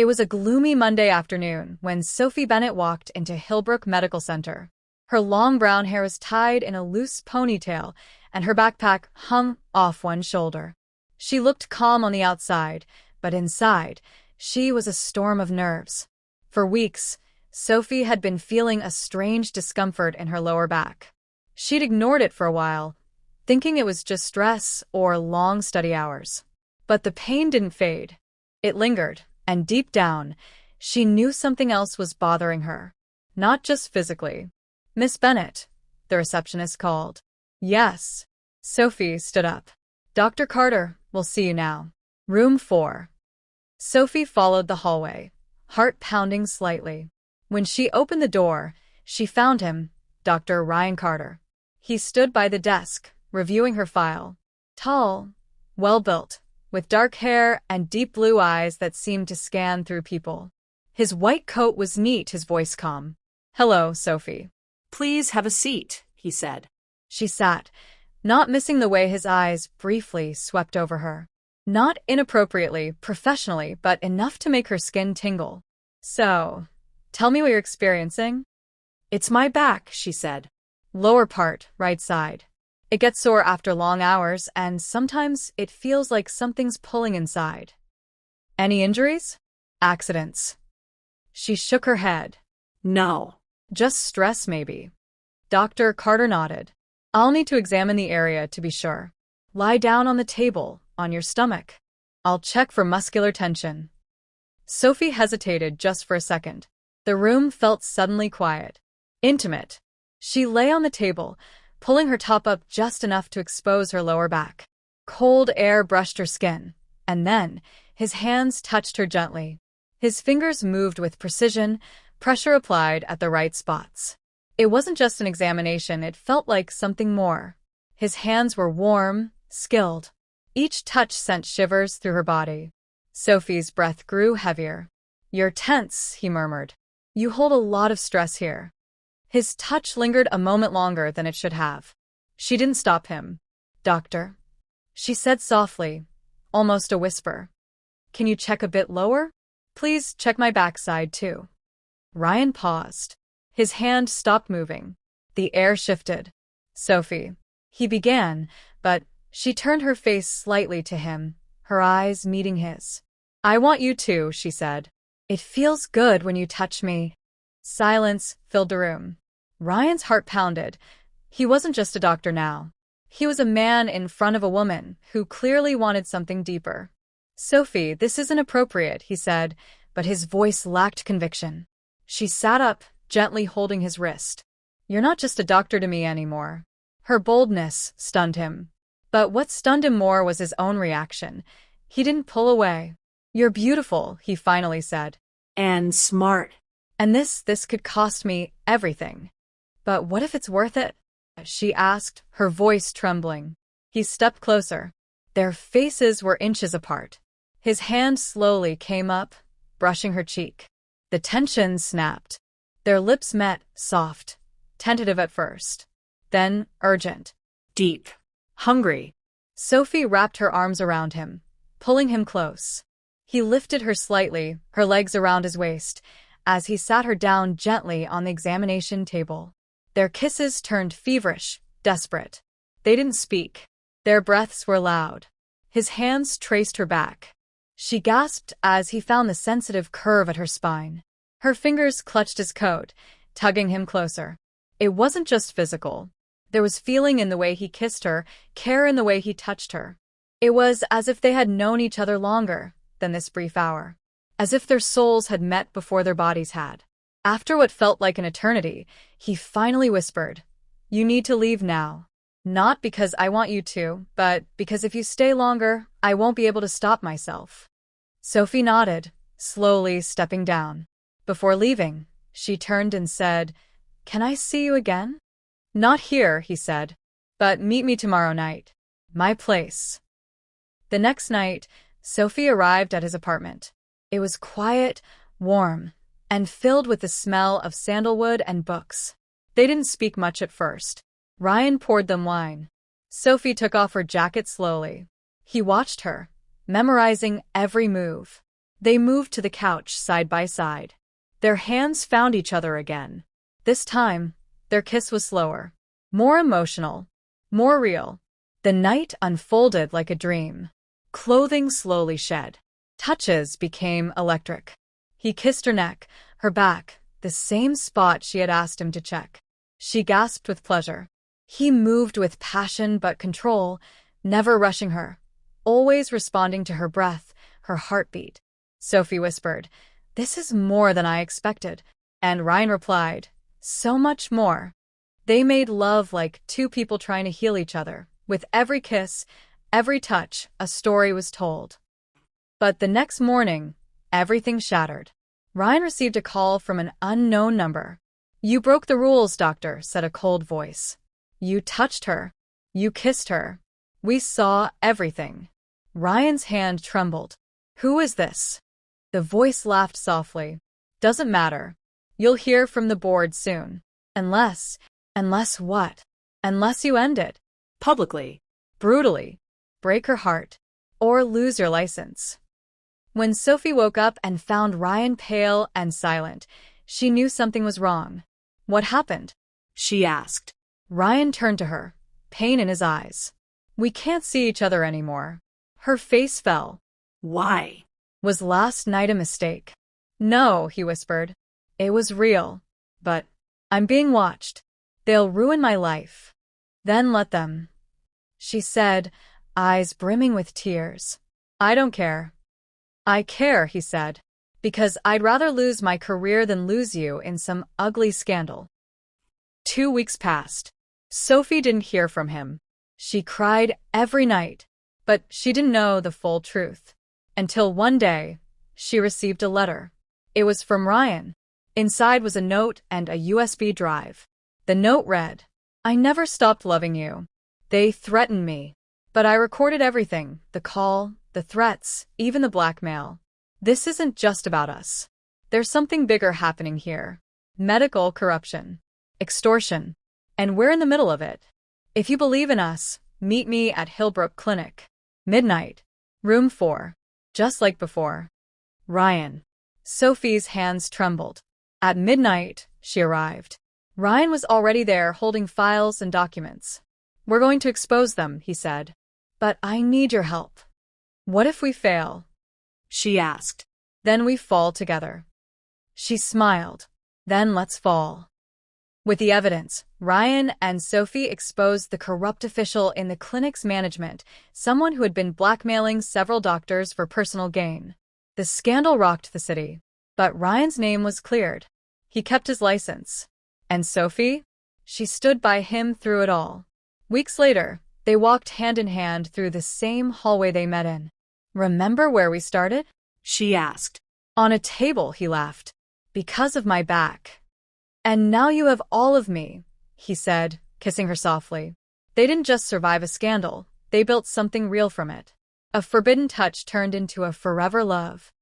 It was a gloomy Monday afternoon when Sophie Bennett walked into Hillbrook Medical Center. Her long brown hair was tied in a loose ponytail, and her backpack hung off one shoulder. She looked calm on the outside, but inside, she was a storm of nerves. For weeks, Sophie had been feeling a strange discomfort in her lower back. She'd ignored it for a while, thinking it was just stress or long study hours. But the pain didn't fade. It lingered, and deep down, she knew something else was bothering her. Not just physically. "Miss Bennett," the receptionist called. "Yes." Sophie stood up. "Dr. Carter will see you now. Room 4. Sophie followed the hallway, heart pounding slightly. When she opened the door, she found him, Dr. Ryan Carter. He stood by the desk, reviewing her file. Tall, well-built, with dark hair and deep blue eyes that seemed to scan through people. His white coat was neat, his voice calm. "Hello, Sophie." "Please have a seat," he said. She sat, not missing the way his eyes briefly swept over her. Not inappropriately, professionally, but enough to make her skin tingle. "So, tell me what you're experiencing." "It's my back," she said. "Lower part, right side. It gets sore after long hours, and sometimes it feels like something's pulling inside." "Any injuries?" "Accidents." She shook her head. "No." "Just stress, maybe." Dr. Carter nodded. "I'll need to examine the area to be sure. Lie down on the table, on your stomach. I'll check for muscular tension." Sophie hesitated just for a second. The room felt suddenly quiet. Intimate. She lay on the table, pulling her top up just enough to expose her lower back. Cold air brushed her skin, and then his hands touched her gently. His fingers moved with precision, pressure applied at the right spots. It wasn't just an examination, it felt like something more. His hands were warm, skilled. Each touch sent shivers through her body. Sophie's breath grew heavier. "You're tense," he murmured. "You hold a lot of stress here." His touch lingered a moment longer than it should have. She didn't stop him. "Doctor," she said softly, almost a whisper. "Can you check a bit lower? Please check my backside, too." Ryan paused. His hand stopped moving. The air shifted. "Sophie," he began, but she turned her face slightly to him, her eyes meeting his. "I want you to," she said. "It feels good when you touch me." Silence filled the room. Ryan's heart pounded. He wasn't just a doctor now. He was a man in front of a woman who clearly wanted something deeper. "Sophie, this isn't appropriate," he said, but his voice lacked conviction. She sat up, gently holding his wrist. "You're not just a doctor to me anymore." Her boldness stunned him. But what stunned him more was his own reaction. He didn't pull away. "You're beautiful," he finally said. "And smart." "And this could cost me everything." "But what if it's worth it?" she asked, her voice trembling. He stepped closer. Their faces were inches apart. His hand slowly came up, brushing her cheek. The tension snapped. Their lips met, soft, tentative at first. Then urgent. Deep. Hungry. Sophie wrapped her arms around him, pulling him close. He lifted her slightly, her legs around his waist, as he sat her down gently on the examination table. Their kisses turned feverish, desperate. They didn't speak. Their breaths were loud. His hands traced her back. She gasped as he found the sensitive curve at her spine. Her fingers clutched his coat, tugging him closer. It wasn't just physical. There was feeling in the way he kissed her, care in the way he touched her. It was as if they had known each other longer than this brief hour. As if their souls had met before their bodies had. After what felt like an eternity, he finally whispered, "You need to leave now. Not because I want you to, but because if you stay longer, I won't be able to stop myself." Sophie nodded, slowly stepping down. Before leaving, she turned and said, "Can I see you again?" "Not here," he said, "but meet me tomorrow night. My place." The next night, Sophie arrived at his apartment. It was quiet, warm, and filled with the smell of sandalwood and books. They didn't speak much at first. Ryan poured them wine. Sophie took off her jacket slowly. He watched her, memorizing every move. They moved to the couch side by side. Their hands found each other again. This time, their kiss was slower, more emotional, more real. The night unfolded like a dream. Clothing slowly shed. Touches became electric. He kissed her neck, her back, the same spot she had asked him to check. She gasped with pleasure. He moved with passion but control, never rushing her, always responding to her breath, her heartbeat. Sophie whispered, "This is more than I expected," and Ryan replied, "So much more." They made love like two people trying to heal each other. With every kiss, every touch, a story was told. But the next morning, everything shattered. Ryan received a call from an unknown number. "You broke the rules, doctor," said a cold voice. "You touched her. You kissed her. We saw everything." Ryan's hand trembled. "Who is this?" The voice laughed softly. "Doesn't matter. You'll hear from the board soon. Unless what? Unless you end it. Publicly. Brutally. Break her heart. Or lose your license." When Sophie woke up and found Ryan pale and silent, she knew something was wrong. "What happened?" she asked. Ryan turned to her, pain in his eyes. "We can't see each other anymore." Her face fell. "Why?" "Was last night a mistake?" "No," he whispered. "It was real. But I'm being watched. They'll ruin my life." "Then let them," she said, eyes brimming with tears. "I don't care." "I care," he said, "because I'd rather lose my career than lose you in some ugly scandal." 2 weeks passed. Sophie didn't hear from him. She cried every night, but she didn't know the full truth. Until one day, she received a letter. It was from Ryan. Inside was a note and a USB drive. The note read, "I never stopped loving you. They threatened me. But I recorded everything, the call, the threats, even the blackmail. This isn't just about us. There's something bigger happening here. Medical corruption. Extortion. And we're in the middle of it. If you believe in us, meet me at Hillbrook Clinic. Midnight. Room 4. Just like before. Ryan." Sophie's hands trembled. At midnight, she arrived. Ryan was already there holding files and documents. "We're going to expose them," he said. "But I need your help." "What if we fail?" she asked. "Then we fall together." She smiled. "Then let's fall." With the evidence, Ryan and Sophie exposed the corrupt official in the clinic's management, someone who had been blackmailing several doctors for personal gain. The scandal rocked the city. But Ryan's name was cleared. He kept his license. And Sophie? She stood by him through it all. Weeks later, they walked hand in hand through the same hallway they met in. "Remember where we started?" she asked. "On a table," he laughed. "Because of my back." "And now you have all of me," he said, kissing her softly. They didn't just survive a scandal, they built something real from it. A forbidden touch turned into a forever love.